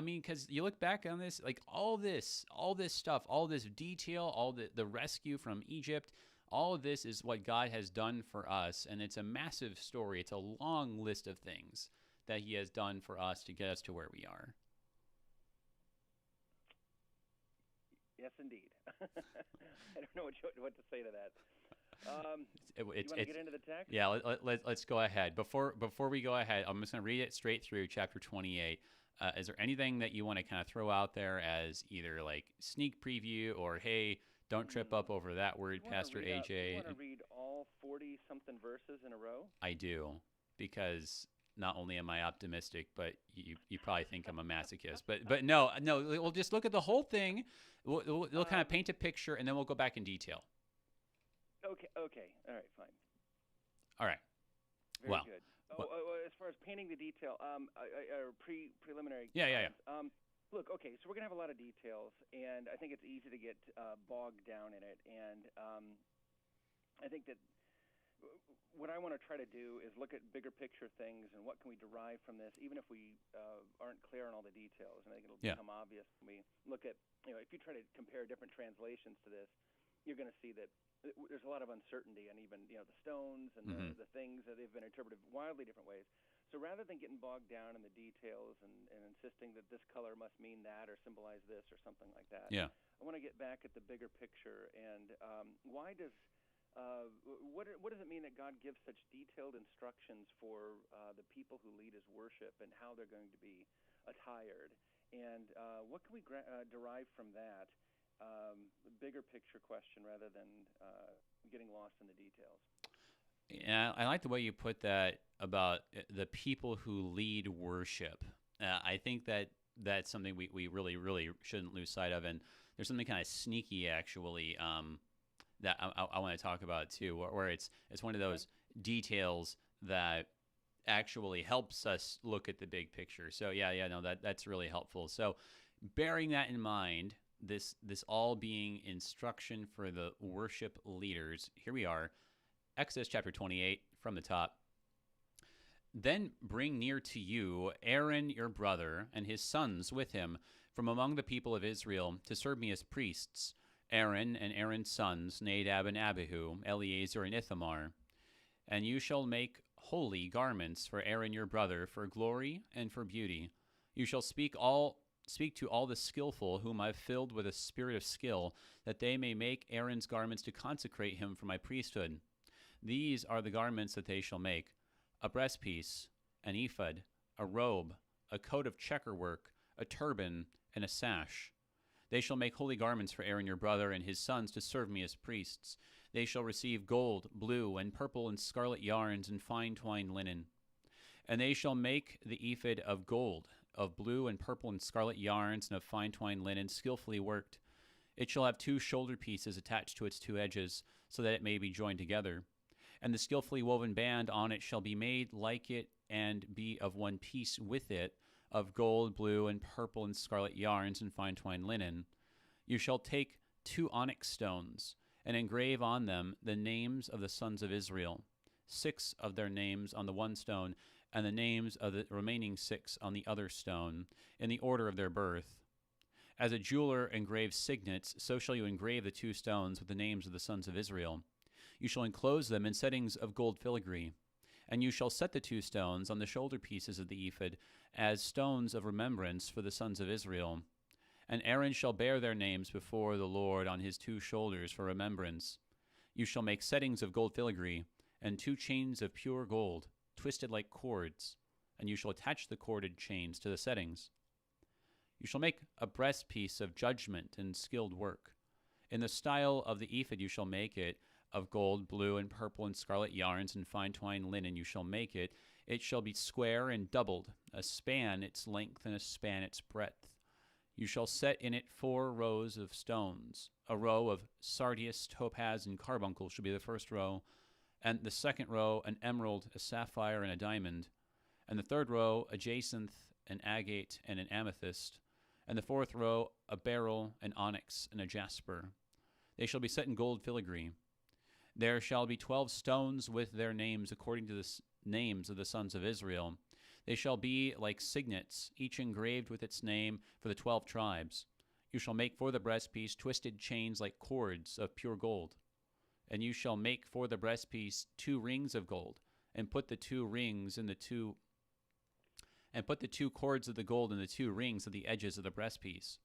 I mean, because you look back on this, like all this stuff, all this detail, all the rescue from Egypt, all of this is what God has done for us, and it's a massive story. It's a long list of things that He has done for us to get us to where we are. Yes, indeed. I don't know what to say to that. You want to get into the text? Yeah, let's go ahead. Before we go ahead, I'm just going to read it straight through chapter 28. Is there anything that you want to kind of throw out there as either like sneak preview or, hey, don't trip up over that word, Pastor AJ? You want to read all 40-something verses in a row? I do, because not only am I optimistic, but you probably think I'm a masochist. But no, we'll just look at the whole thing. We'll kind of paint a picture, and then we'll go back in detail. Okay. All right, fine. All right. Very good. As far as painting the detail, preliminary. Yeah. Look, okay, so we're going to have a lot of details, and I think it's easy to get bogged down in it. And I think that what I want to try to do is look at bigger picture things and what can we derive from this, even if we aren't clear on all the details. And I think it'll become obvious when we look at, if you try to compare different translations to this, you're going to see that there's a lot of uncertainty, and even the stones and the things that they've been interpreted wildly different ways. So rather than getting bogged down in the details and insisting that this color must mean that or symbolize this or something like that, I want to get back at the bigger picture and why does what does it mean that God gives such detailed instructions for the people who lead His worship and how they're going to be attired, and what can we derive from that? Bigger picture question rather than getting lost in the details. Yeah, I like the way you put that about the people who lead worship. I think that that's something we really, really shouldn't lose sight of. And there's something kind of sneaky, actually, that I want to talk about, too, where it's one of those details that actually helps us look at the big picture. So, that's really helpful. So bearing that in mind, this all being instruction for the worship leaders, here we are, Exodus chapter 28 from the top. Then bring near to you Aaron your brother and his sons with him from among the people of Israel to serve me as priests, Aaron and Aaron's sons, Nadab and Abihu, Eleazar and Ithamar. And you shall make holy garments for Aaron your brother, for glory and for beauty. You shall speak to all the skillful whom I've filled with a spirit of skill, that they may make Aaron's garments to consecrate him for my priesthood. These are the garments that they shall make: a breastpiece, an ephod, a robe, a coat of checker work, a turban, and a sash. They shall make holy garments for Aaron your brother and his sons to serve me as priests. They shall receive gold, blue, and purple and scarlet yarns and fine twined linen. And they shall make the ephod of gold, of blue and purple and scarlet yarns, and of fine twined linen, skillfully worked. It shall have 2 shoulder pieces attached to its 2 edges, so that it may be joined together. And the skillfully woven band on it shall be made like it, and be of one piece with it, of gold, blue, and purple and scarlet yarns, and fine twined linen. You shall take 2 onyx stones, and engrave on them the names of the sons of Israel, 6 of their names on the one stone, and the names of the remaining 6 on the other stone, in the order of their birth. As a jeweler engraves signets, so shall you engrave the 2 stones with the names of the sons of Israel. You shall enclose them in settings of gold filigree. And you shall set the 2 stones on the shoulder pieces of the ephod as stones of remembrance for the sons of Israel. And Aaron shall bear their names before the Lord on his 2 shoulders for remembrance. You shall make settings of gold filigree, and 2 chains of pure gold, twisted like cords, and you shall attach the corded chains to the settings. You shall make a breastpiece of judgment and skilled work. In the style of the ephod you shall make it, of gold, blue, and purple, and scarlet yarns, and fine twined linen you shall make it. It shall be square and doubled, a span its length and a span its breadth. You shall set in it 4 rows of stones. A row of sardius, topaz, and carbuncle shall be the first row, and the second row an emerald, a sapphire, and a diamond, and the third row a jacinth, an agate, and an amethyst, and the fourth row a beryl, an onyx, and a jasper. They shall be set in gold filigree. There shall be 12 stones with their names according to the names of the sons of Israel. They shall be like signets, each engraved with its name for the 12 tribes. You shall make for the breastpiece twisted chains like cords of pure gold. And you shall make for the breastpiece 2 rings of gold, and put the 2 rings in the 2 and put the 2 cords of the gold in the 2 rings of the edges of the breastpiece.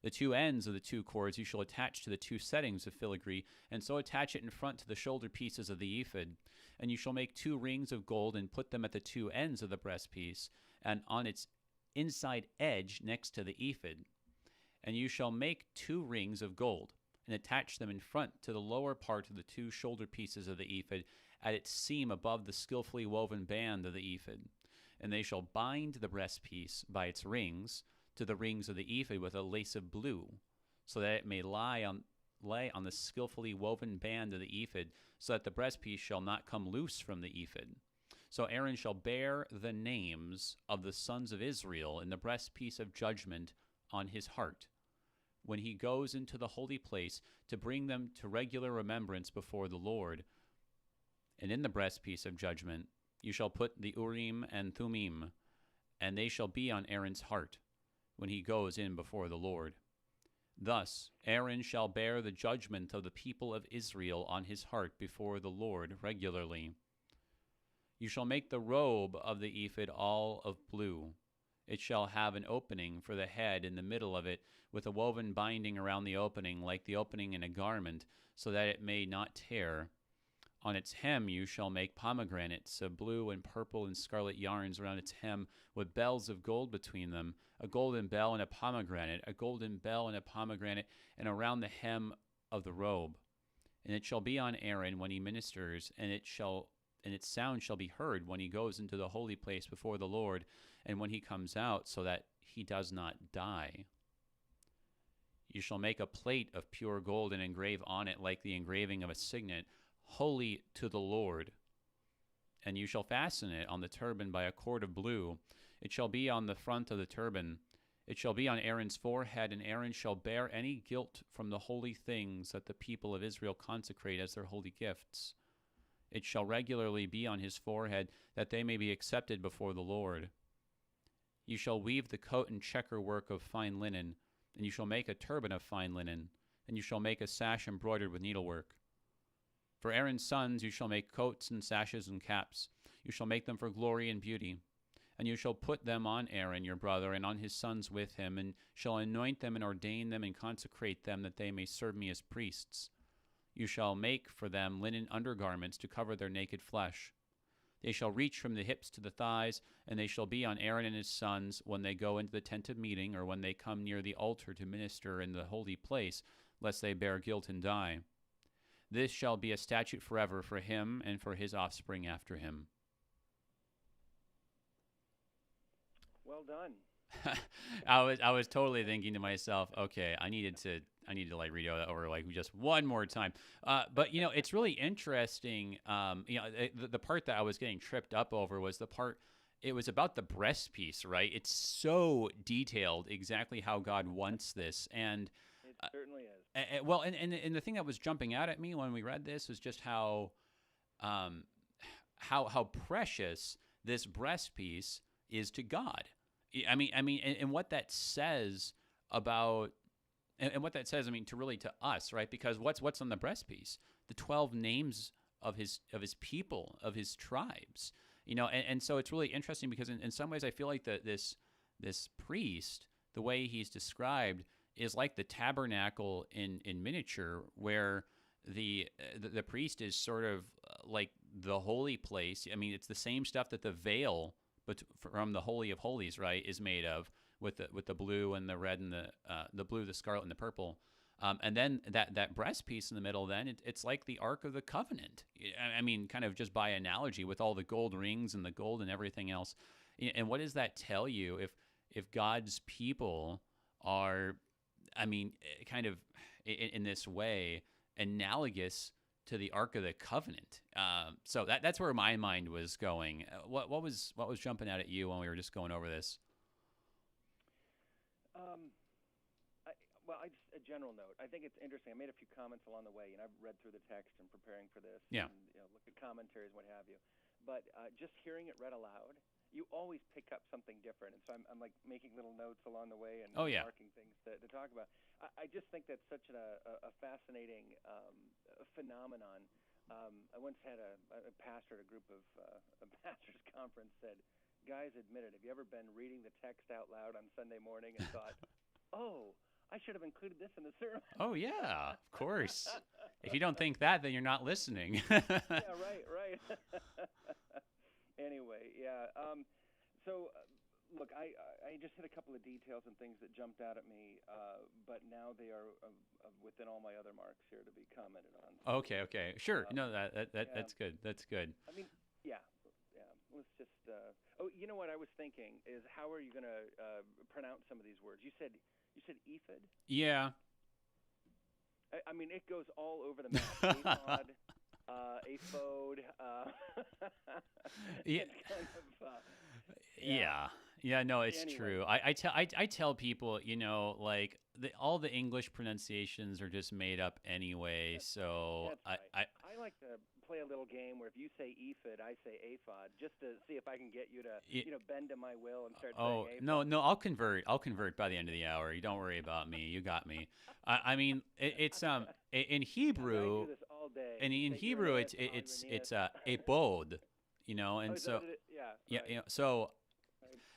The 2 ends of the 2 cords you shall attach to the 2 settings of filigree, and so attach it in front to the shoulder pieces of the ephod. And you shall make 2 rings of gold, and put them at the 2 ends of the breastpiece, and on its inside edge next to the ephod. And you shall make 2 rings of gold, and attach them in front to the lower part of the 2 shoulder pieces of the ephod, at its seam above the skillfully woven band of the ephod. And they shall bind the breastpiece by its rings to the rings of the ephod with a lace of blue, so that it may lay on the skillfully woven band of the ephod, so that the breastpiece shall not come loose from the ephod. So Aaron shall bear the names of the sons of Israel in the breastpiece of judgment on his heart, when he goes into the holy place, to bring them to regular remembrance before the Lord. And in the breastpiece of judgment you shall put the Urim and Thummim, and they shall be on Aaron's heart, when he goes in before the Lord. Thus Aaron shall bear the judgment of the people of Israel on his heart before the Lord regularly. You shall make the robe of the ephod all of blue. It shall have an opening for the head in the middle of it, with a woven binding around the opening, like the opening in a garment, so that it may not tear. On its hem you shall make pomegranates of blue and purple and scarlet yarns around its hem, with bells of gold between them, a golden bell and a pomegranate, a golden bell and a pomegranate, and around the hem of the robe. And it shall be on Aaron when he ministers, and its sound shall be heard when he goes into the holy place before the Lord, and when he comes out, so that he does not die. You shall make a plate of pure gold and engrave on it like the engraving of a signet, holy to the Lord. And you shall fasten it on the turban by a cord of blue. It shall be on the front of the turban. It shall be on Aaron's forehead, and Aaron shall bear any guilt from the holy things that the people of Israel consecrate as their holy gifts. It shall regularly be on his forehead, that they may be accepted before the Lord. You shall weave the coat and checker work of fine linen, and you shall make a turban of fine linen, and you shall make a sash embroidered with needlework. For Aaron's sons you shall make coats and sashes and caps. You shall make them for glory and beauty. And you shall put them on Aaron your brother, and on his sons with him, and shall anoint them and ordain them and consecrate them, that they may serve me as priests. You shall make for them linen undergarments to cover their naked flesh. They shall reach from the hips to the thighs, and they shall be on Aaron and his sons when they go into the tent of meeting, or when they come near the altar to minister in the holy place, lest they bear guilt and die. This shall be a statute forever for him and for his offspring after him. Well done. I was totally thinking to myself, okay, I needed to like read that over like just one more time. But you know, it's really interesting. The part that I was getting tripped up over was the part. It was about the breast piece, right? It's so detailed, exactly how God wants this, and it certainly is. And the thing that was jumping out at me when we read this was just how precious this breast piece is to God. I mean, and what that says about, and what that says, I mean, to us, right? Because what's on the breastpiece? The 12 names of his people, of his tribes, you know, and so it's really interesting because in some ways I feel like this priest, the way he's described, is like the tabernacle in miniature, where the priest is sort of like the holy place. I mean, it's the same stuff that the veil, but from the Holy of Holies, right, is made of, with the blue and the red and the blue, the scarlet, and the purple. And then that breast piece in the middle, then it's like the Ark of the Covenant. I mean, kind of just by analogy, with all the gold rings and the gold and everything else. And what does that tell you if God's people are, I mean, kind of in this way analogous to the Ark of the Covenant? So that's where my mind was going. What was jumping out at you when we were just going over this? Just a general note. I think it's interesting. I made a few comments along the way, and I've read through the text and preparing for this. Yeah. And, look at commentaries, what have you. But just hearing it read aloud, you always pick up something different. And so I'm like making little notes along the way and Oh yeah. marking things to talk about. I just think that's such a fascinating phenomenon. I once had a pastor at a group of a pastor's conference said, "Guys, admit it. Have you ever been reading the text out loud on Sunday morning and thought, oh, I should have included this in the sermon?" Oh yeah, of course. If you don't think that, then you're not listening. Yeah, right. Anyway, yeah. So, look, I just hit a couple of details and things that jumped out at me, but now they are within all my other marks here to be commented on. So, Okay, sure. No, yeah. that's good. That's good. I mean, yeah. Let's just. Oh, you know what I was thinking is, how are you going to pronounce some of these words? You said ephod. Yeah. I mean, it goes all over the map. Ephod, aphod. Yeah. It's kind of, Yeah. No, it's Anyway. true. I tell people, like all the English pronunciations are just made up anyway. So That's right. I like to play a little game where if you say ephod, I say aphod, just to see if I can get you to, bend to my will and start saying aphod. No, I'll convert by the end of the hour. You don't worry about me. You got me. I mean, it's in Hebrew. I do this all day. And in Say Hebrew, Irenaeus, it's Irenaeus. epod, and Oh, so yeah. yeah, Right. so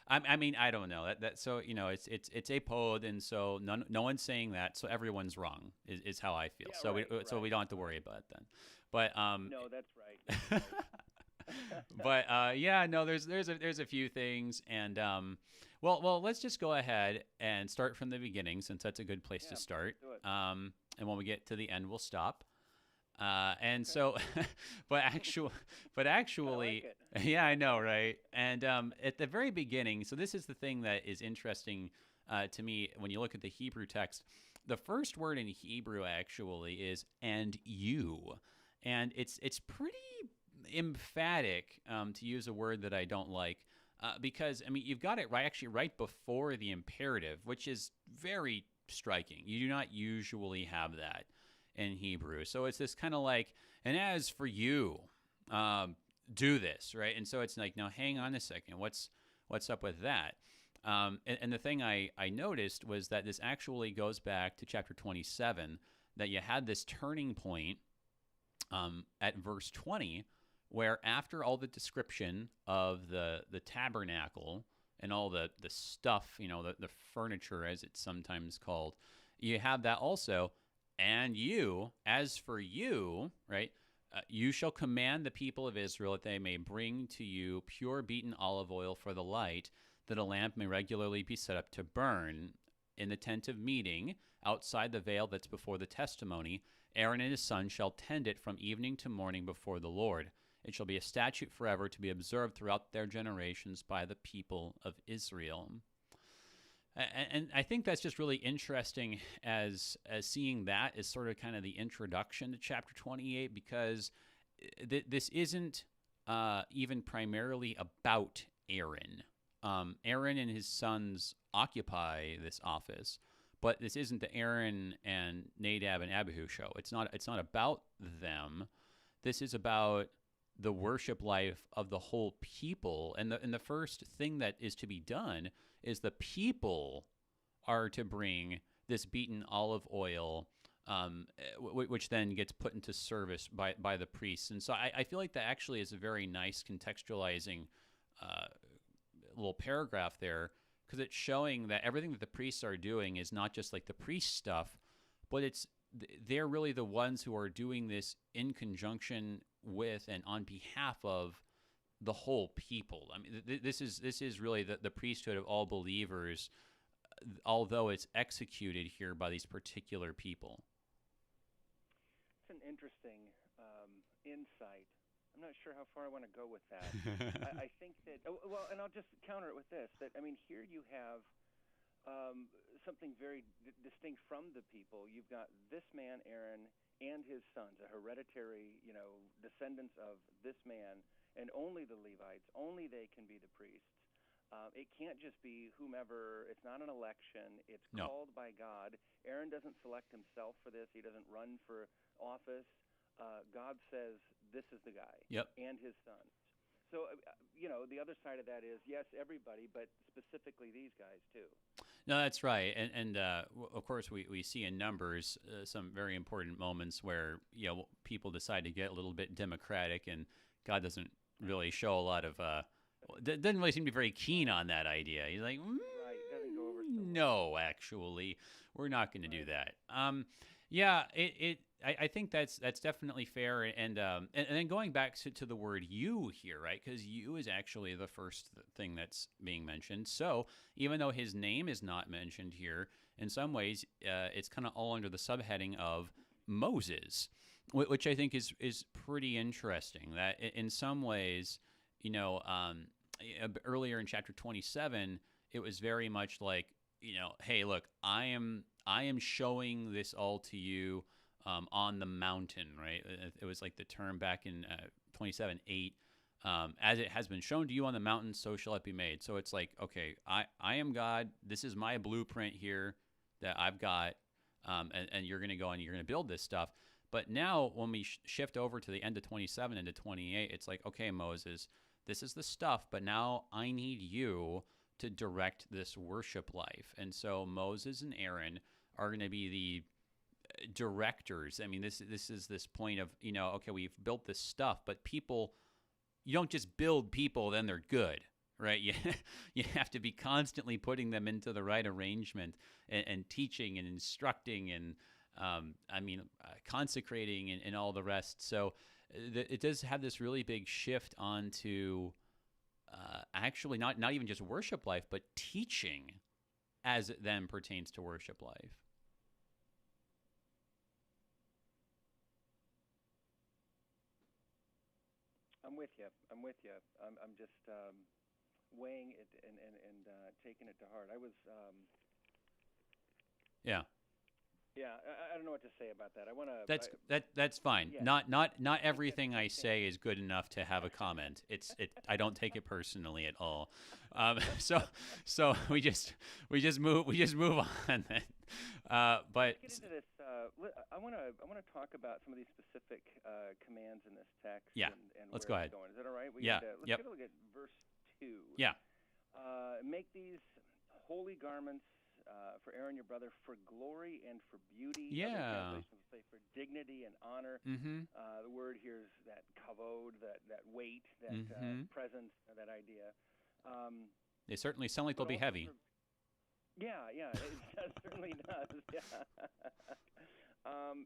Right. I mean, I don't know that so it's apod, and so no one's saying that, so everyone's wrong is how I feel. Yeah, so right. we don't have to worry about it then. But No, that's right. but yeah, no, there's a few things, and well, let's just go ahead and start from the beginning, since that's a good place to start. Do it. And when we get to the end, we'll stop. And so, but actually, I like it. yeah, I know, right? And at the very beginning, so this is the thing that is interesting to me when you look at the Hebrew text. The first word in Hebrew actually is "and you," and it's pretty emphatic, to use a word that I don't like, because I mean you've got it right before the imperative, which is very striking. You do not usually have that in Hebrew. So it's this kind of like, and as for you, do this, right? And so it's like, now hang on a second, what's up with that? And the thing I noticed was that this actually goes back to chapter 27, that you had this turning point at verse 20, where after all the description of the tabernacle and all the stuff, the furniture as it's sometimes called, you have that also. And you, as for you, right, you shall command the people of Israel that they may bring to you pure beaten olive oil for the light, that a lamp may regularly be set up to burn in the tent of meeting, outside the veil that's before the testimony. Aaron and his son shall tend it from evening to morning before the Lord. It shall be a statute forever to be observed throughout their generations by the people of Israel. And I think that's just really interesting as seeing that as sort of kind of the introduction to chapter 28, because this isn't even primarily about Aaron. Aaron and his sons occupy this office, but this isn't the Aaron and Nadab and Abihu show. It's not about them. This is about the worship life of the whole people. And the first thing that is to be done is the people are to bring this beaten olive oil, which then gets put into service by the priests. And so I feel like that actually is a very nice contextualizing little paragraph there, because it's showing that everything that the priests are doing is not just like the priest stuff, but they're really the ones who are doing this in conjunction with and on behalf of the whole people. I mean, this is really the priesthood of all believers, although it's executed here by these particular people. It's an interesting insight. I'm not sure how far I want to go with that. I think that, and I'll just counter it with this, that, I mean, here you have something very distinct from the people. You've got this man, Aaron, and his sons, a hereditary, descendants of this man, and only the Levites, only they can be the priests. It can't just be whomever. It's not an election. It's called by God. Aaron doesn't select himself for this. He doesn't run for office. God says, this is the guy. Yep. And his sons. So, the other side of that is, yes, everybody, but specifically these guys, too. No, that's right, and of course we see in numbers some very important moments where people decide to get a little bit democratic, and God doesn't really show a lot of doesn't really seem to be very keen on that idea. He's like, Right, it doesn't go over so well. no, actually, we're not going to do that. Yeah, I think that's definitely fair, and then going back to the word "you" here, right? Because "you" is actually the first thing that's being mentioned. So even though his name is not mentioned here, in some ways, it's kind of all under the subheading of Moses, which I think is pretty interesting. That in some ways, earlier in chapter 27, it was very much like, hey, look, I am showing this all to you on the mountain, right? It was like the term back in 27:8, as it has been shown to you on the mountain, so shall it be made. So it's like, okay, I am God. This is my blueprint here that I've got, and you're going to go and you're going to build this stuff. But now when we shift over to the end of 27 into 28, it's like, okay, Moses, this is the stuff, but now I need you to direct this worship life. And so Moses and Aaron are going to be the directors. I mean, this is this point of, okay, we've built this stuff, but people, you don't just build people, then they're good, right? You have to be constantly putting them into the right arrangement and teaching and instructing and, consecrating and all the rest. So it does have this really big shift onto actually not even just worship life, but teaching as it then pertains to worship life. I'm with you. I'm just weighing it and taking it to heart. I was. Yeah. Yeah, I don't know what to say about that. I want to. That's fine. Yeah. Not everything I say is good enough to have a comment. I don't take it personally at all. So we just move on then. But let's get into this. I want to talk about some of these specific commands in this text. Yeah. And let's where go it's ahead. going. Is that all right? Yeah. Let's Yep. take a look at verse 2. Yeah. Make these holy garments for Aaron your brother, for glory and for beauty. Yeah. Other translations will say for dignity and honor. Mm-hmm. The word here is that kavod, that weight, that presence, that idea. They certainly sound like they'll be heavy. Yeah, it certainly does. Yeah.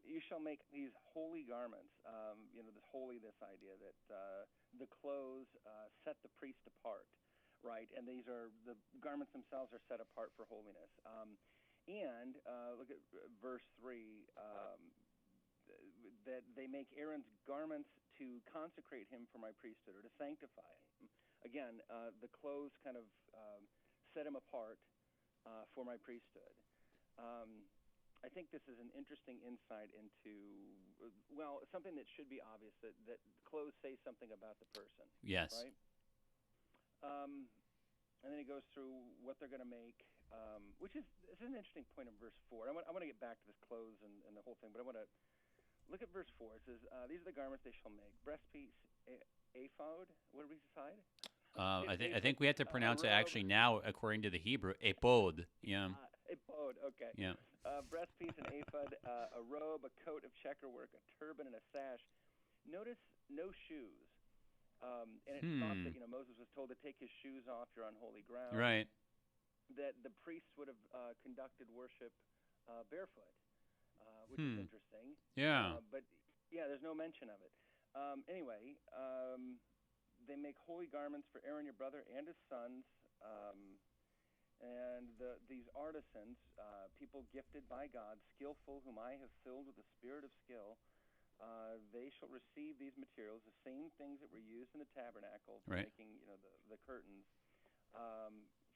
You shall make these holy garments. This idea that the clothes set the priest apart. Right, and these are the garments themselves are set apart for holiness. And look at verse 3, that they make Aaron's garments to consecrate him for my priesthood, or to sanctify him. Again, the clothes kind of set him apart for my priesthood. I think this is an interesting insight into, something that should be obvious, that clothes say something about the person. Yes. Right? And then he goes through what they're going to make, which is an interesting point in verse 4. I want to get back to this clothes and the whole thing, but I want to look at verse 4. It says, these are the garments they shall make. Breastpiece, ephod, what did we decide? I think we have to pronounce it actually now according to the Hebrew, epod. Yeah. Epod, okay. Yeah. Breastpiece and ephod, a robe, a coat of checkerwork, a turban, and a sash. Notice no shoes. And it's thought that Moses was told to take his shoes off. You're on holy ground. Right. That the priests would have conducted worship barefoot, which is interesting. Yeah. But there's no mention of it. Anyway, they make holy garments for Aaron your brother and his sons, and these artisans, people gifted by God, skillful, whom I have filled with the spirit of skill. They shall receive these materials, the same things that were used in the tabernacle for making, the curtains,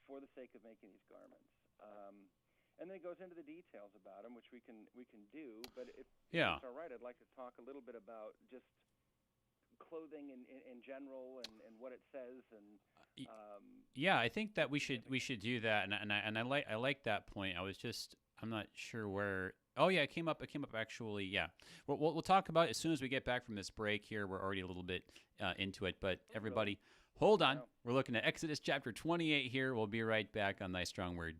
for the sake of making these garments. And then it goes into the details about them, which we can do. But if it's all right, I'd like to talk a little bit about just clothing in general and what it says. And I think that we should do that. And I like that point. I'm not sure where. Oh yeah, it came up actually. Yeah, we'll talk about it as soon as we get back from this break here. We're already a little bit into it, but everybody, Hold on. We're looking at Exodus chapter 28 here. We'll be right back on Thy Strong Word.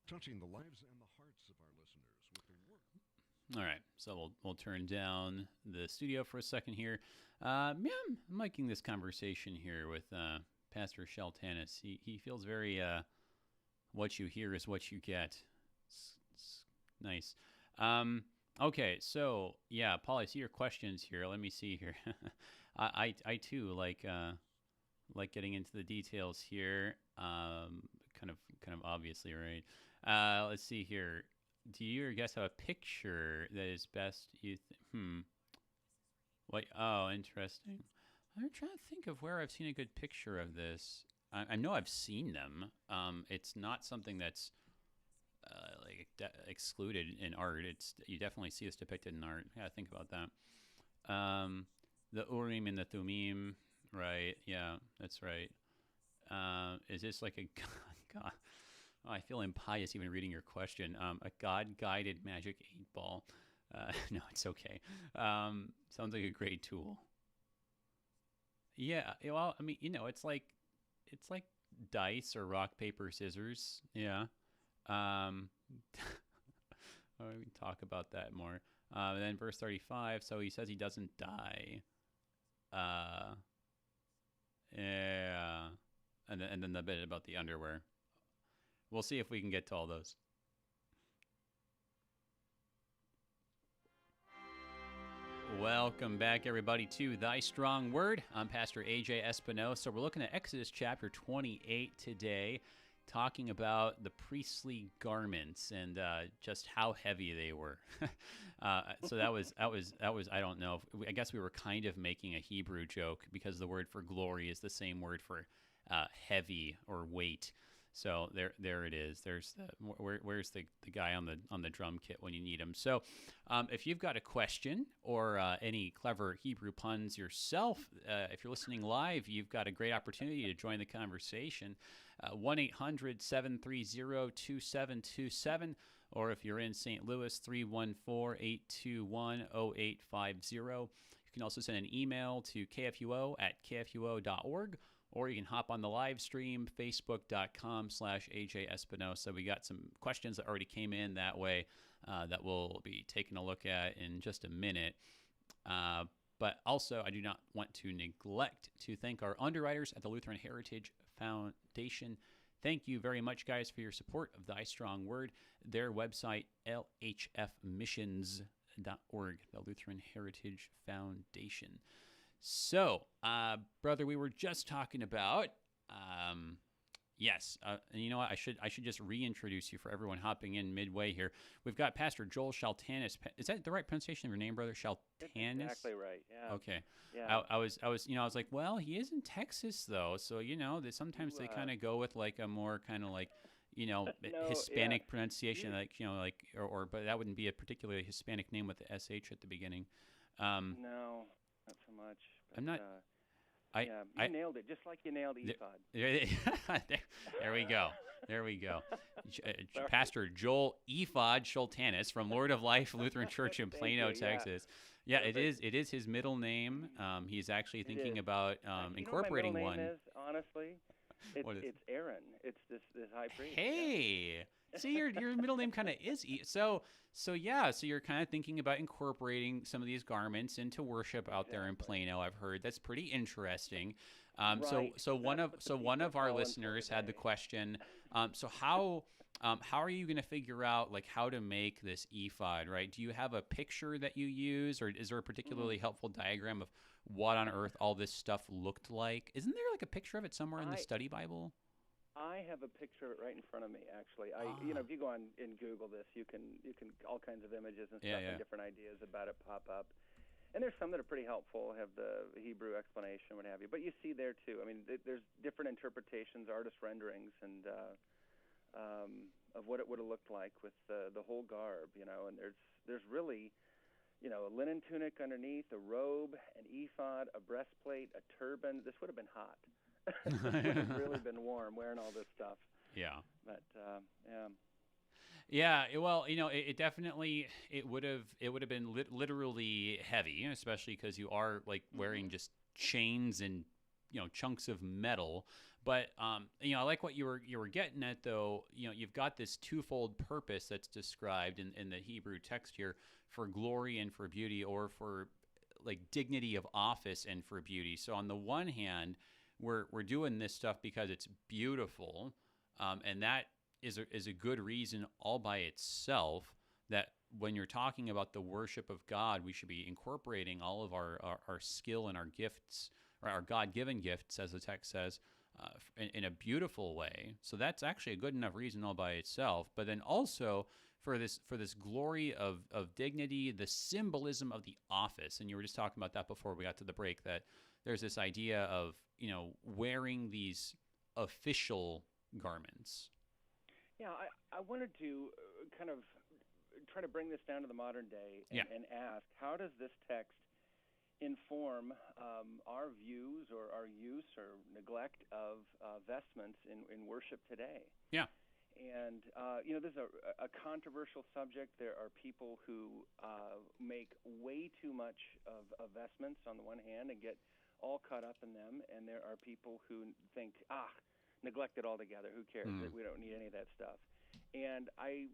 Touching the lives and the hearts of our listeners with the work. All right, so we'll turn down the studio for a second here. I'm liking this conversation here with Pastor Sheltanis. He feels very what you hear is what you get. It's nice. Okay, so yeah, Paul, I see your questions here. Let me see here. I too like getting into the details here. Kind of obviously, right? Let's see here. Do you or guests have a picture that is best? What? Oh, interesting. I'm trying to think of where I've seen a good picture of this. I know I've seen them. It's not something that's excluded in art. You definitely see this depicted in art. Yeah, think about that. The Urim and the Thummim, right? Yeah, that's right. Is this like a God? Oh, I feel impious even reading your question. A God-guided magic 8-ball. No, it's okay. Sounds like a great tool. Yeah. Well, I mean, it's like dice or rock, paper, scissors. Yeah. We can talk about that more. And then verse 35. So he says he doesn't die. Yeah. And then the bit about the underwear. We'll see if we can get to all those. Welcome back, everybody, to Thy Strong Word. I'm Pastor AJ Espinosa. We're looking at Exodus chapter 28 today, talking about the priestly garments and just how heavy they were. So that was I don't know. I guess we were kind of making a Hebrew joke because the word for glory is the same word for heavy or weight. So there it is. There's where's the guy on the drum kit when you need him. So if you've got a question or any clever Hebrew puns yourself, if you're listening live, you've got a great opportunity to join the conversation. 1-800-730-2727, or if you're in St. Louis, 314-821-0850. You can also send an email to kfuo@kfuo.org. Or you can hop on the live stream, facebook.com/AJ Espinosa. We got some questions that already came in that way that we'll be taking a look at in just a minute. But also, I do not want to neglect to thank our underwriters at the Lutheran Heritage Foundation. Thank you very much, guys, for your support of Thy Strong Word. Their website, lhfmissions.org, the Lutheran Heritage Foundation. So, brother, we were just talking about, yes, and you know what, I should just reintroduce you for everyone hopping in midway here. We've got Pastor Joel Sheltanis. Is that the right pronunciation of your name, brother? Sheltanis? That's exactly right, yeah. Okay. Yeah. I was like, well, he is in Texas, though, so, sometimes they kind of go with, like, a more kind of, like, Hispanic pronunciation, but that wouldn't be a particularly Hispanic name with the SH at the beginning. No. Not so much. But, I'm not. You nailed it, just like you nailed ephod. There we go. There we go. Pastor Joel Ephod Sheltanis from Lord of Life Lutheran Church in Plano, Texas. Yeah, it is his middle name. He's actually thinking about incorporating one. My middle name is, honestly? It's Aaron. It's this high priest. Hey. See, your middle name kind of is so you're kind of thinking about incorporating some of these garments into worship out there in Plano. I've heard that's pretty interesting. Right. So one of our listeners had the question. So how are you going to figure out like how to make this ephod? Right? Do you have a picture that you use, or is there a particularly helpful diagram of what on earth all this stuff looked like? Isn't there like a picture of it somewhere in the study Bible? I have a picture of it right in front of me, actually. If you go on and Google this, you can all kinds of images and stuff and different ideas about it pop up. And there's some that are pretty helpful, have the Hebrew explanation, what have you. But you see there too. I mean, there's different interpretations, artist renderings, and of what it would have looked like with the whole garb, And there's really, a linen tunic underneath, a robe, an ephod, a breastplate, a turban. This would have been hot. This would have really been warm wearing all this stuff. Yeah. But yeah. Yeah, well, it definitely it would have been literally heavy, especially because you are like wearing just chains and chunks of metal. But I like what you were getting at, though. You've got this twofold purpose that's described in the Hebrew text here, for glory and for beauty, or for like dignity of office and for beauty. So on the one hand, we're doing this stuff because it's beautiful, and that is a good reason all by itself, that when you're talking about the worship of God, we should be incorporating all of our skill and our gifts, or our God-given gifts, as the text says, in a beautiful way. So that's actually a good enough reason all by itself. But then also for this glory of dignity, the symbolism of the office. And you were just talking about that before we got to the break, that there's this idea of wearing these official garments. Yeah, I wanted to kind of try to bring this down to the modern day and ask, how does this text inform our views or our use or neglect of vestments in worship today? Yeah. And, this is a controversial subject. There are people who make way too much of vestments on the one hand and get all caught up in them, and there are people who think, neglect it altogether. Who cares? We don't need any of that stuff. And I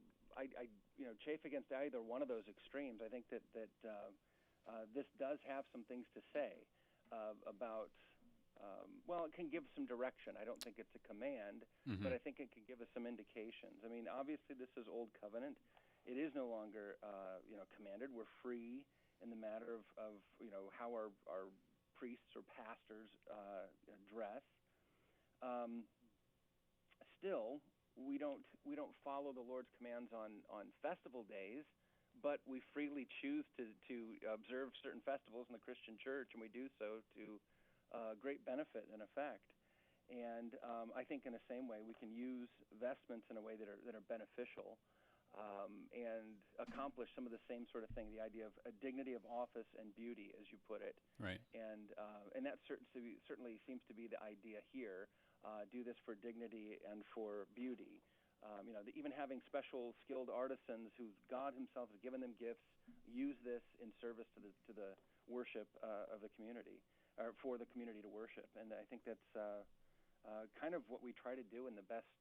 chafe against either one of those extremes. I think that this does have some things to say about. It can give some direction. I don't think it's a command, but I think it can give us some indications. I mean, obviously, this is Old Covenant. It is no longer, commanded. We're free in the matter of how our priests or pastors dress. Still, we don't follow the Lord's commands on festival days, but we freely choose to observe certain festivals in the Christian church, and we do so to great benefit and effect. And I think in the same way, we can use vestments in a way that are beneficial and accomplish some of the same sort of thing, the idea of a dignity of office and beauty, as you put it. Right. And that certainly seems to be the idea here. Do this for dignity and for beauty. Even having special skilled artisans who God Himself has given them gifts, use this in service to the worship of the community, or for the community to worship. And I think that's kind of what we try to do in the best.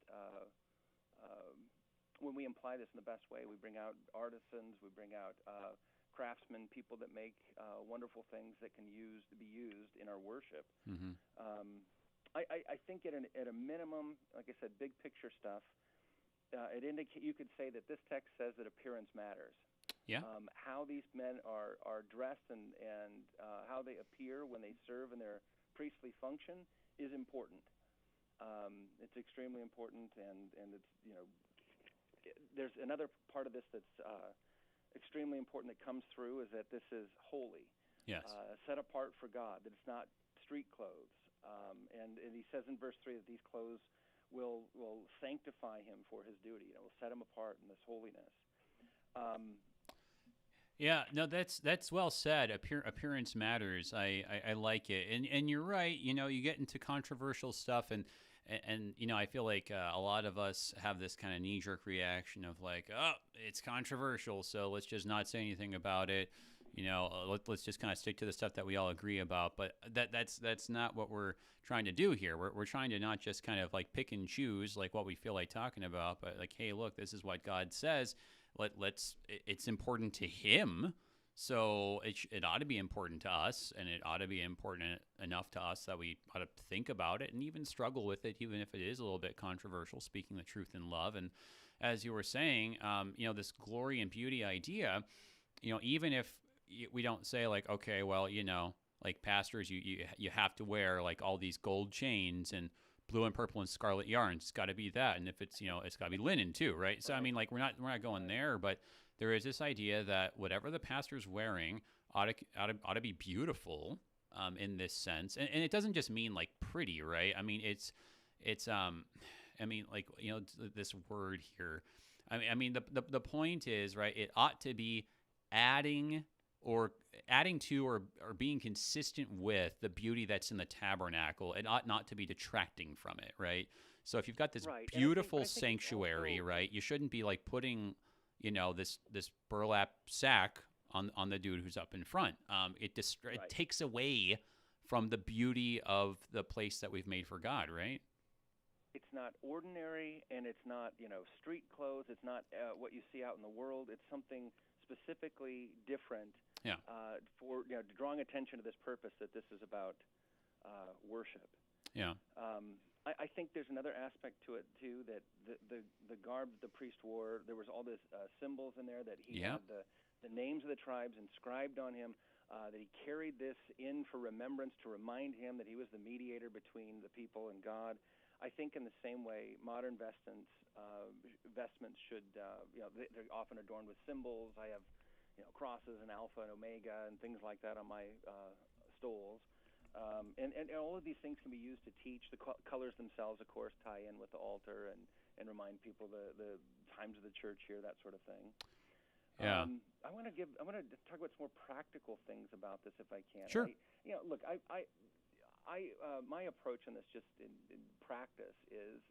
When we imply this in the best way, we bring out artisans, we bring out craftsmen, people that make wonderful things that can be used in our worship. I think at a minimum, like I said, big picture stuff, you could say that this text says that appearance matters. Yeah. How these men are dressed and how they appear when they serve in their priestly function is important. It's extremely important, and it's there's another part of this that's extremely important that comes through, is that this is holy. Yes. Set apart for God. That it's not street clothes. And he says in verse 3 that these clothes will sanctify him for his duty. Will set him apart in this holiness. Yeah, no, that's well said. Appearance matters. I like it, and you're right. You get into controversial stuff, and I feel like a lot of us have this kind of knee-jerk reaction of like, oh, it's controversial, so let's just not say anything about it. Let's just kind of stick to the stuff that we all agree about. But that's not what we're trying to do here. We're trying to not just kind of like pick and choose like what we feel like talking about, but like, hey, look, this is what God says. It's important to Him, so it ought to be important to us, and it ought to be important enough to us that we ought to think about it and even struggle with it, even if it is a little bit controversial, speaking the truth in love. And as you were saying, this glory and beauty idea, even if we don't say like, okay, well, like pastors, you have to wear like all these gold chains and blue and purple and scarlet yarns. It's got to be that, and if it's it's got to be linen too, right? So I mean, like we're not going there, but there is this idea that whatever the pastor's wearing ought to be beautiful in this sense, and it doesn't just mean like pretty, right? I mean, it's I mean, like, this word here. I mean, the point is, right? It ought to be adding to or being consistent with the beauty that's in the tabernacle. It ought not to be detracting from it, right? So if you've got this Right. beautiful I think sanctuary, also, right, you shouldn't be like putting, this burlap sack on the dude who's up in front. It right. takes away from the beauty of the place that we've made for God, right? It's not ordinary, and it's not, street clothes. It's not what you see out in the world. It's something specifically different. Yeah. For drawing attention to this purpose that this is about worship. Yeah. I think there's another aspect to it too, that the garb the priest wore. There was all this symbols in there that he had the names of the tribes inscribed on him. That he carried this in for remembrance, to remind him that he was the mediator between the people and God. I think in the same way, modern vestments should, they're often adorned with symbols. I have, crosses and alpha and omega and things like that on my stoles. And all of these things can be used to teach. The colors themselves, of course, tie in with the altar and remind people the times of the church here, that sort of thing. Yeah. I want to talk about some more practical things about this, if I can. Sure. Look, my approach on this, just in practice, is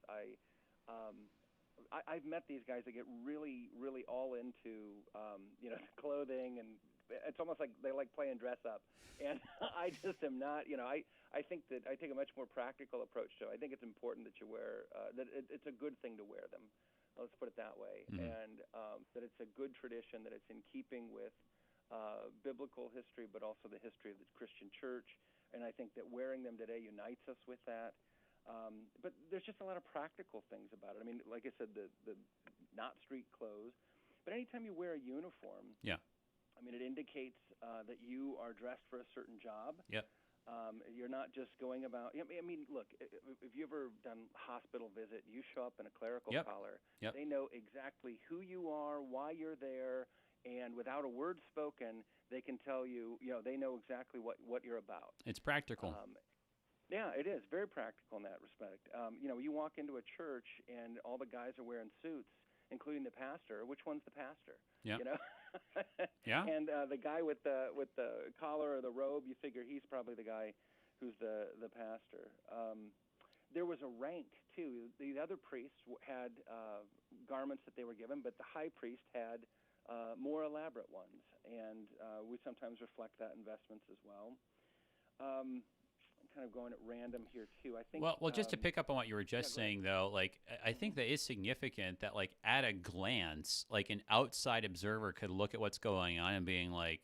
I've met these guys that get really, really all into clothing, and it's almost like they like playing dress up. And I just am not. I think that I take a much more practical approach to it. I think it's important that you wear that it's a good thing to wear them. Let's put it that way, and that it's a good tradition, that it's in keeping with biblical history, but also the history of the Christian church. And I think that wearing them today unites us with that. But there's just a lot of practical things about it. I mean, like I said, the not street clothes, but anytime you wear a uniform, I mean, it indicates that you are dressed for a certain job. Yep. You're not just going about. I mean, look, if you ever done hospital visit, you show up in a clerical collar. Yep. They know exactly who you are, why you're there, and without a word spoken, they can tell you. They know exactly what you're about. It's practical. Yeah, it is very practical in that respect. You walk into a church and all the guys are wearing suits, including the pastor. Which one's the pastor? Yeah. Yeah. And the guy with the collar or the robe, you figure he's probably the guy who's the pastor. There was a rank too. The other priests had garments that they were given, but the high priest had more elaborate ones, and we sometimes reflect that in vestments as well. I'm kind of going at random here too. I think. Well, just to pick up on what you were just saying, though, like I think that is significant that, like, at a glance, like an outside observer could look at what's going on and being like,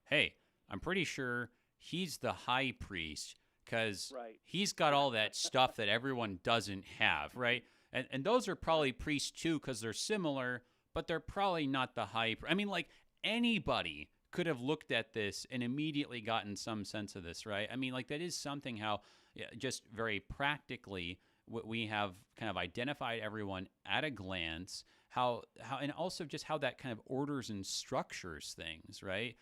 "Hey, I'm pretty sure he's the high priest because he's got all that stuff that everyone doesn't have, right?" And those are probably priests too because they're similar, but they're probably not the high. I mean, like, anybody could have looked at this and immediately gotten some sense of this, right? I mean, like, that is something how, just very practically, we have kind of identified everyone at a glance, how and also just how that kind of orders and structures things, right?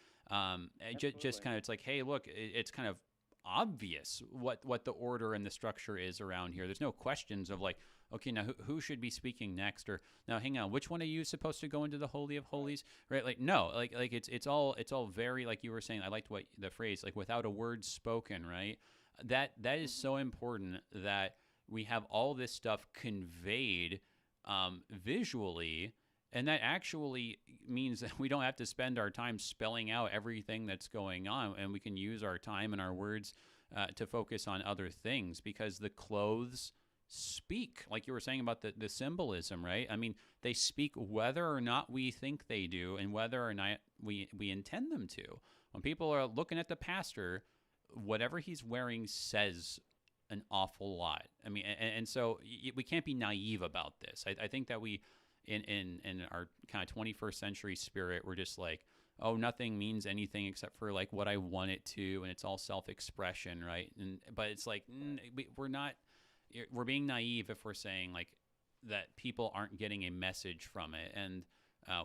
Just kind of, it's like, hey, look, it's kind of obvious what the order and the structure is around here. There's no questions of like, okay, now who should be speaking next, or now hang on, which one are you supposed to go into the Holy of Holies, right? Like, no, like it's all very, like you were saying. I liked what the phrase, like, without a word spoken, right? That is so important that we have all this stuff conveyed visually, and that actually means that we don't have to spend our time spelling out everything that's going on, and we can use our time and our words to focus on other things, because the clothes speak, like you were saying about the symbolism, right? I mean, they speak whether or not we think they do and whether or not we intend them to. When people are looking at the pastor, whatever he's wearing says an awful lot. I mean, and so we can't be naive about this. I think that we, in our kind of 21st century spirit, we're just like, oh, nothing means anything except for like what I want it to, and it's all self-expression, right? But it's like, we're being naive if we're saying like that people aren't getting a message from it, and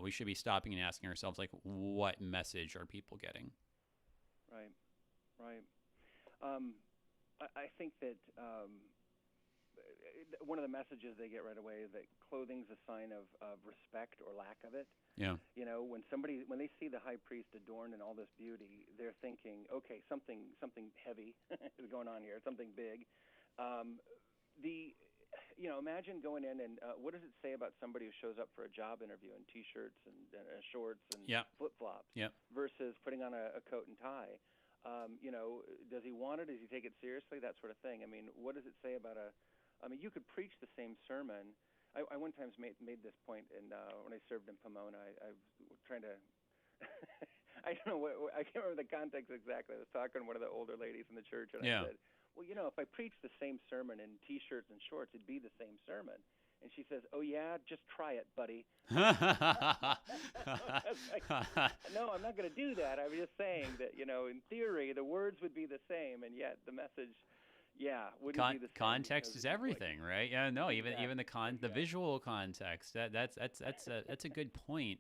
we should be stopping and asking ourselves, like, what message are people getting? Right. Right. I think that one of the messages they get right away is that clothing's a sign of respect or lack of it. Yeah. You know, when they see the high priest adorned in all this beauty, they're thinking, okay, something heavy is going on here, something big. Imagine going in and what does it say about somebody who shows up for a job interview in T-shirts and shorts and flip-flops versus putting on a coat and tie? Does he want it? Does he take it seriously? That sort of thing. I mean, what does it say about you could preach the same sermon. I one time made this point when I served in Pomona. I was trying to, I don't know, I can't remember the context exactly. I was talking to one of the older ladies in the church, and I said, well, if I preached the same sermon in T-shirts and shorts, it'd be the same sermon. And she says, oh, yeah, just try it, buddy. Like, no, I'm not going to do that. I was just saying that, in theory, the words would be the same, and yet the message, wouldn't be the same. Context is everything, right? Yeah, no, even the visual context. That's a good point.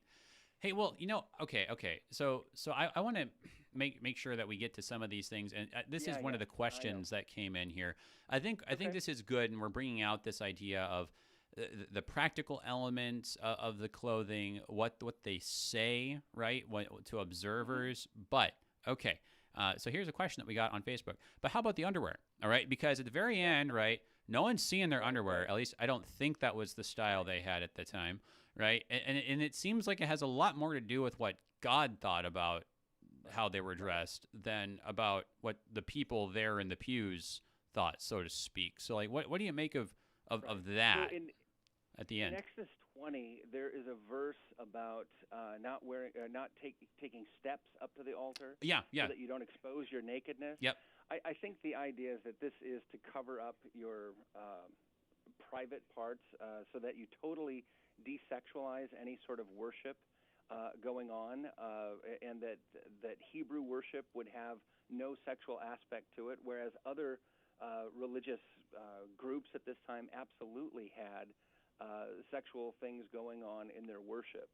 Hey, well, okay. So I want to make sure that we get to some of these things, and this is one of the questions that came in here. I think this is good, and we're bringing out this idea of the practical elements of the clothing, what they say, right, to observers. But okay, so here's a question that we got on Facebook. But how about the underwear? All right, because at the very end, right, no one's seeing their underwear. At least I don't think that was the style they had at the time, right? And it seems like it has a lot more to do with what God thought about how they were dressed than about what the people there in the pews thought, so to speak. So, like, what do you make of that at the end? In Exodus 20, there is a verse about not taking steps up to the altar. So that you don't expose your nakedness. Yep. I think the idea is that this is to cover up your private parts so that you totally desexualize any sort of worship going on, and that Hebrew worship would have no sexual aspect to it, whereas other religious groups at this time absolutely had sexual things going on in their worship.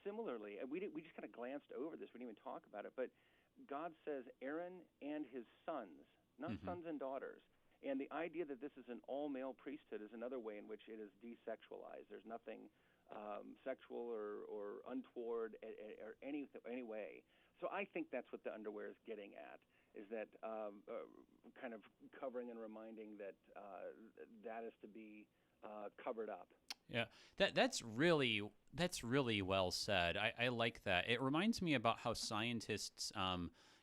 Similarly, we just kind of glanced over this. We didn't even talk about it, but God says Aaron and his sons, not sons and daughters. And the idea that this is an all-male priesthood is another way in which it is desexualized. There's nothing sexual or untoward or any way. So I think that's what the underwear is getting at, is that kind of covering and reminding that that is to be covered up. Yeah, that's really well said. I like that. It reminds me about how scientists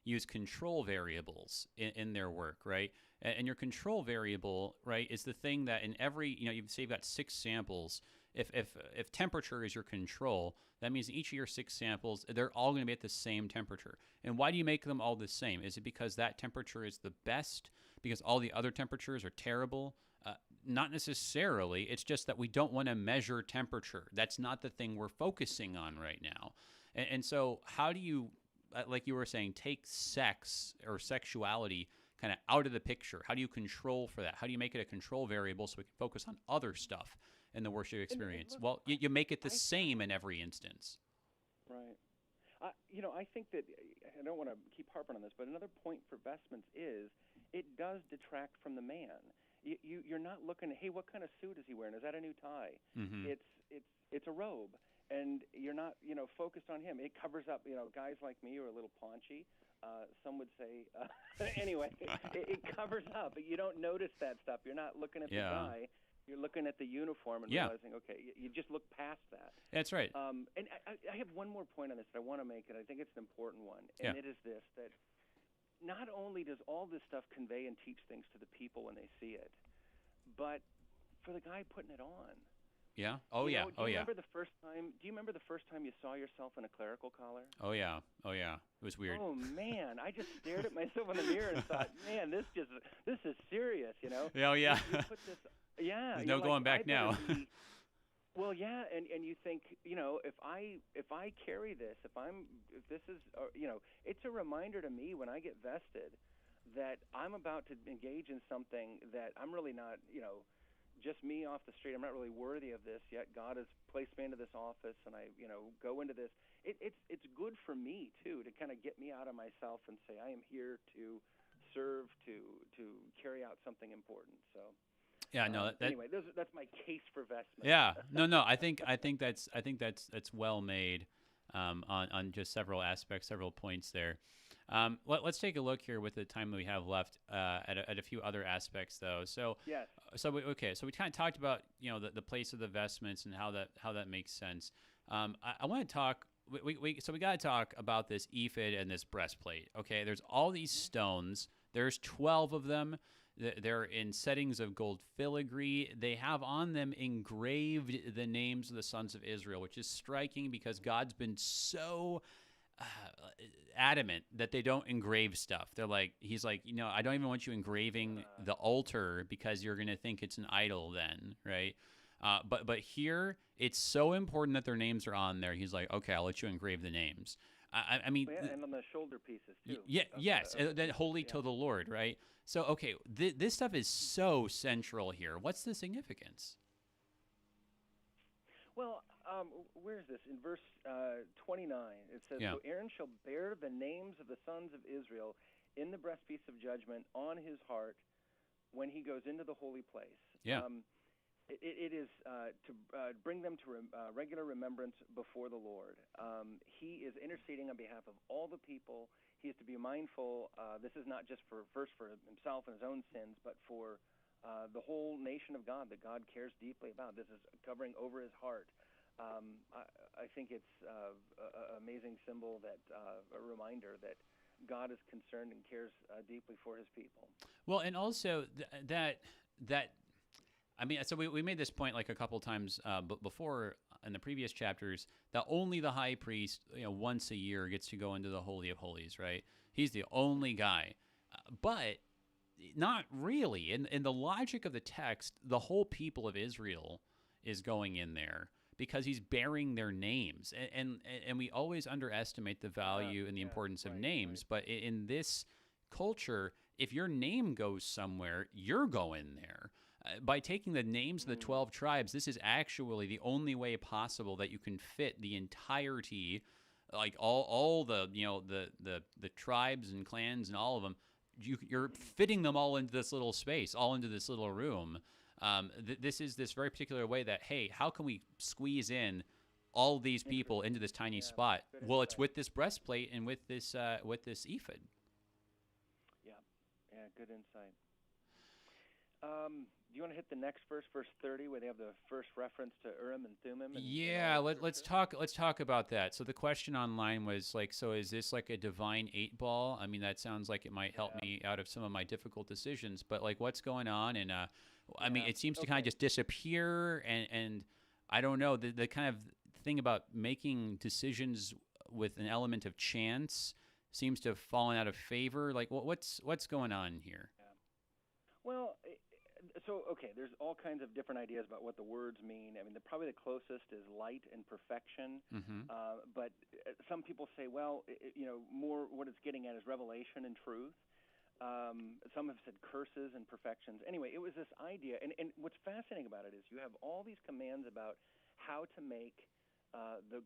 use control variables in their work, right? And your control variable, right, is the thing that in every, you say you've got 6 samples. If temperature is your control, that means in each of your 6 samples, they're all going to be at the same temperature. And why do you make them all the same? Is it because that temperature is the best? Because all the other temperatures are terrible? Not necessarily. It's just that we don't want to measure temperature. That's not the thing we're focusing on right now. And so how do you, like you were saying, take sex or sexuality kind of out of the picture? How do you control for that? How do you make it a control variable so we can focus on other stuff in the worship experience? Look, well, you make it the same in every instance. Right. I think that, I don't want to keep harping on this, but another point for vestments is it does detract from the man. You're not looking at, hey, what kind of suit is he wearing? Is that a new tie? Mm-hmm. It's a robe, and you're not focused on him. It covers up guys like me who are a little paunchy. Some would say anyway. It covers up. You don't notice that stuff. You're not looking at the guy. You're looking at the uniform and realizing, okay, you just look past that. That's right. And I have one more point on this that I want to make, and I think it's an important one, and it is this, that not only does all this stuff convey and teach things to the people when they see it, but for the guy putting it on. Yeah. Oh, Do you yeah. remember the first time? Do you remember the first time you saw yourself in a clerical collar? Oh yeah. It was weird. Oh man, I just stared at myself in the mirror and thought, man, this is serious, Oh yeah. You put this, There's no going back now. Well, yeah, and you think, if I carry this, if this is, it's a reminder to me when I get vested that I'm about to engage in something that I'm really not, just me off the street. I'm not really worthy of this yet. God has placed me into this office, and I, go into this. It's good for me too to kind of get me out of myself and say I am here to serve, to carry out something important. So. Yeah, no. Anyway, that's my case for vestment. Yeah, no. I think that's well made on just several aspects, several points there. Let's take a look here with the time that we have left at a few other aspects, though. So yes. So we kind of talked about the place of the vestments and how that makes sense. I want to talk. We got to talk about this ephod and this breastplate. Okay, there's all these stones. There's 12 of them. They're in settings of gold filigree. They have on them engraved the names of the sons of Israel, which is striking because God's been so adamant that they don't engrave stuff. He's like, I don't even want you engraving the altar because you're going to think it's an idol then, right? But here, it's so important that their names are on there. He's like, okay, I'll let you engrave the names. I mean, and on the shoulder pieces too. Yes, then holy to the Lord, right? So, okay, this stuff is so central here. What's the significance? Well, where is this? In verse 29, it says, So Aaron shall bear the names of the sons of Israel in the breastpiece of judgment on his heart when he goes into the holy place. Yeah. It is to bring them to regular remembrance before the Lord. He is interceding on behalf of all the people. He is to be mindful. This is not just for himself and his own sins, but for the whole nation of God that God cares deeply about. This is covering over his heart. I think it's an amazing symbol, that a reminder that God is concerned and cares deeply for his people. Well, and also that. I mean, so we made this point like a couple times before in the previous chapters, that only the high priest, once a year gets to go into the Holy of Holies, right? He's the only guy. But not really. In the logic of the text, the whole people of Israel is going in there because he's bearing their names. And we always underestimate the value and the importance of names. Right. But in this culture, if your name goes somewhere, you're going there. By taking the names of the 12 tribes, this is actually the only way possible that you can fit the entirety, like all the the tribes and clans and all of them. You're fitting them all into this little space, all into this little room. This is this very particular way that, hey, how can we squeeze in all these people into this tiny spot? Well, it's with this breastplate and with this ephod. Yeah, good insight. Do you want to hit the next verse 30, where they have the first reference to Urim and Thummim? Let's talk about that. So the question online was like, so is this like a divine 8-ball? I mean, that sounds like it might help me out of some of my difficult decisions. But like, what's going on? And I mean, it seems to kind of just disappear. And I don't know, the kind of thing about making decisions with an element of chance seems to have fallen out of favor. Like, what's going on here? Yeah. Well. So, okay, there's all kinds of different ideas about what the words mean. I mean, probably the closest is light and perfection. Mm-hmm. But some people say, well, more what it's getting at is revelation and truth. Some have said curses and perfections. Anyway, it was this idea. And what's fascinating about it is you have all these commands about how to make the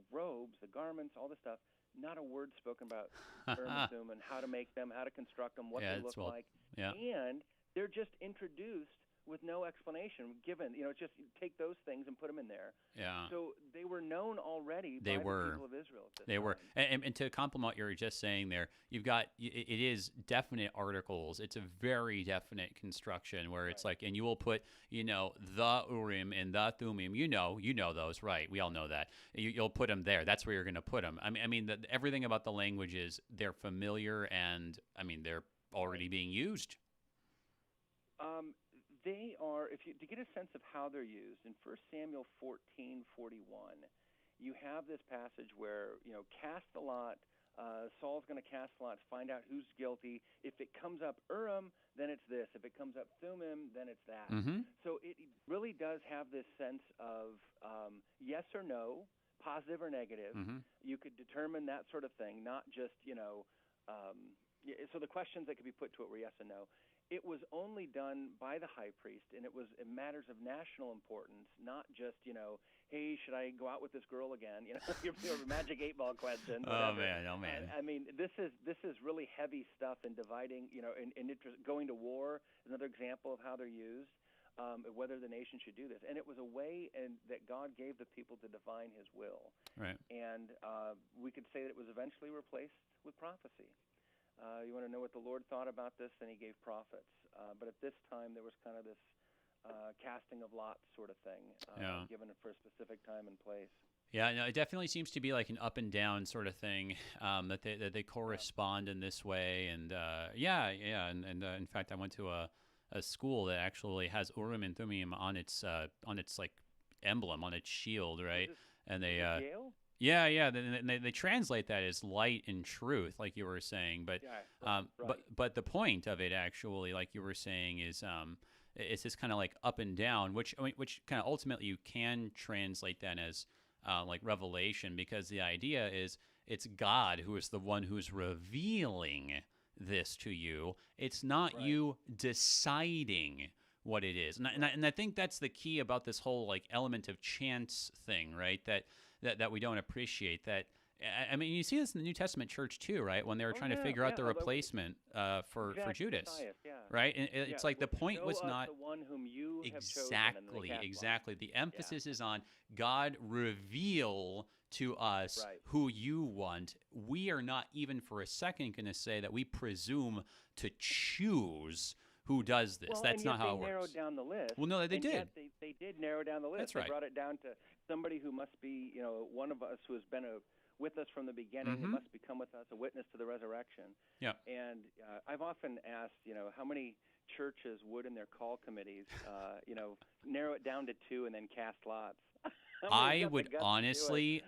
robes, the garments, all this stuff. Not a word spoken about Urim and how to make them, how to construct them, what they look like. Yeah. And they're just introduced with no explanation given. Just take those things and put them in there. Yeah. So they were known already by the people of Israel at this time. They were. And to complement what you were just saying there, you've got, it is definite articles. It's a very definite construction where it's like, and you will put, the Urim and the Thummim, you know those, right? We all know that. You'll put them there. That's where you're going to put them. I mean, everything about the language is, they're familiar, and I mean, they're already being used. They are, to get a sense of how they're used, in 1 Samuel 14:41, you have this passage where, cast the lot. Saul's going to cast the lot, find out who's guilty. If it comes up Urim, then it's this. If it comes up Thummim, then it's that. Mm-hmm. So it really does have this sense of yes or no, positive or negative. Mm-hmm. You could determine that sort of thing, not just, so the questions that could be put to it were yes and no. it was only done by the high priest, and it was in matters of national importance, not just, hey, should I go out with this girl again? Your magic 8-ball question. Oh Whatever. man. I mean, this is really heavy stuff in dividing. Going to war is another example of how they're used. Whether the nation should do this, and it was a way that God gave the people to divine His will. Right. And we could say that it was eventually replaced with prophecy. You want to know what the Lord thought about this? Then He gave prophets. But at this time, there was kind of this casting of lots sort of thing, given it for a specific time and place. Yeah, no, it definitely seems to be like an up and down sort of thing, that they correspond in this way. And in fact, I went to a school that actually has Urim and Thummim on its like emblem, on its shield, right? And they Yale? Yeah. They translate that as light and truth, like you were saying. But right. but the point of it, actually, like you were saying, is it's this kind of like up and down, which kind of ultimately you can translate that as like revelation, because the idea is it's God who is the one who's revealing this to you. It's not you deciding what it is. And I think that's the key about this whole like element of chance thing, right? That we don't appreciate. That, I mean, you see this in the New Testament church too, right? When they were trying to figure out the replacement for Judas, right? And it's like the point was not the one whom you exactly. The emphasis is on God reveal to us who you want. We are not even for a second going to say that we presume to choose who does this. Well, that's not how it works. They narrowed down the list. Well, no, they did. They did narrow down the list. That's right. They brought it down to somebody who must be, one of us who has been with us from the beginning, who must become with us, a witness to the resurrection. Yeah. And I've often asked, how many churches would in their call committees, narrow it down to 2 and then cast lots. I would honestly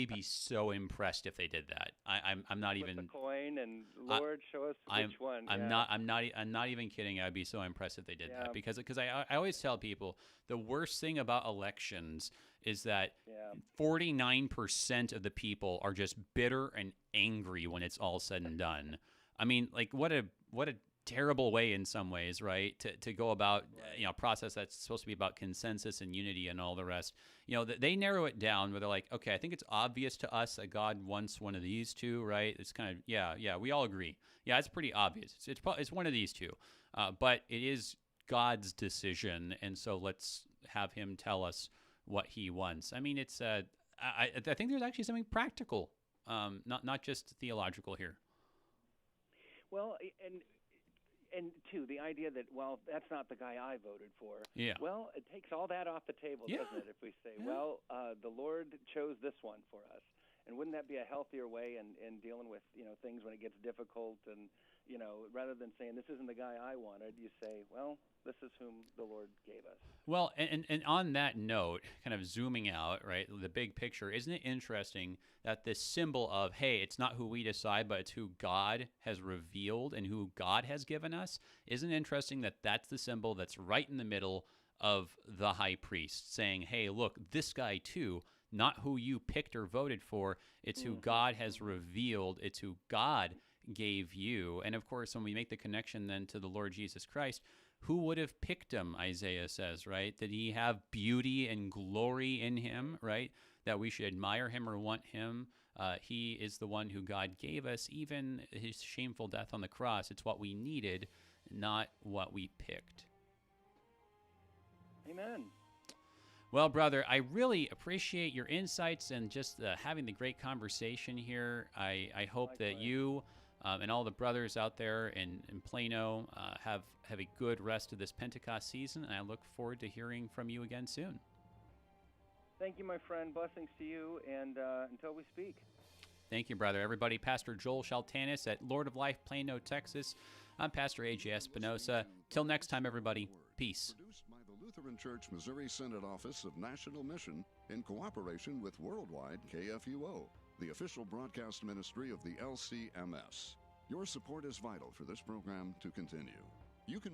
be so impressed if they did that. I'm not even the coin and Lord, show us which one. I'm not even kidding. I'd be so impressed if they did that, because I always tell people the worst thing about elections is that 49% of the people are just bitter and angry when it's all said and done. I mean, like what a terrible way in some ways, right, to go about a process that's supposed to be about consensus and unity and all the rest. They narrow it down where they're like, okay, I think it's obvious to us that God wants one of these two, right? It's kind of we all agree. Yeah, it's pretty obvious. It's one of these two, but it is God's decision, and so let's have Him tell us what He wants. I mean, it's I think there's actually something practical, not just theological here. Well, and two, the idea that, well, that's not the guy I voted for. Yeah. Well, it takes all that off the table, doesn't it? If we say, well, the Lord chose this one for us, and wouldn't that be a healthier way in dealing with things when it gets difficult? And rather than saying this isn't the guy I wanted, you say, well, this is whom the Lord gave us. Well, and on that note, kind of zooming out, right, the big picture, isn't it interesting that this symbol of, hey, it's not who we decide, but it's who God has revealed and who God has given us? Isn't it interesting that that's the symbol that's right in the middle of the high priest, saying, hey, look, this guy too, not who you picked or voted for, it's who God has revealed, it's who God gave you. And of course, when we make the connection then to the Lord Jesus Christ, who would have picked him, Isaiah says, right? Did he have beauty and glory in him, right? That we should admire him or want him. He is the one who God gave us, even his shameful death on the cross. It's what we needed, not what we picked. Amen. Well, brother, I really appreciate your insights and just having the great conversation here. I hope that you and all the brothers out there in Plano have a good rest of this Pentecost season, and I look forward to hearing from you again soon. Thank you, my friend. Blessings to you, and until we speak. Thank you, brother. Everybody, Pastor Joel Shaltanis at Lord of Life, Plano, Texas. I'm Pastor A.J. Espinosa. Till next time, everybody, peace. Produced by the Lutheran Church Missouri Synod Office of National Mission in cooperation with Worldwide KFUO, the official broadcast ministry of the LCMS. Your support is vital for this program to continue. You can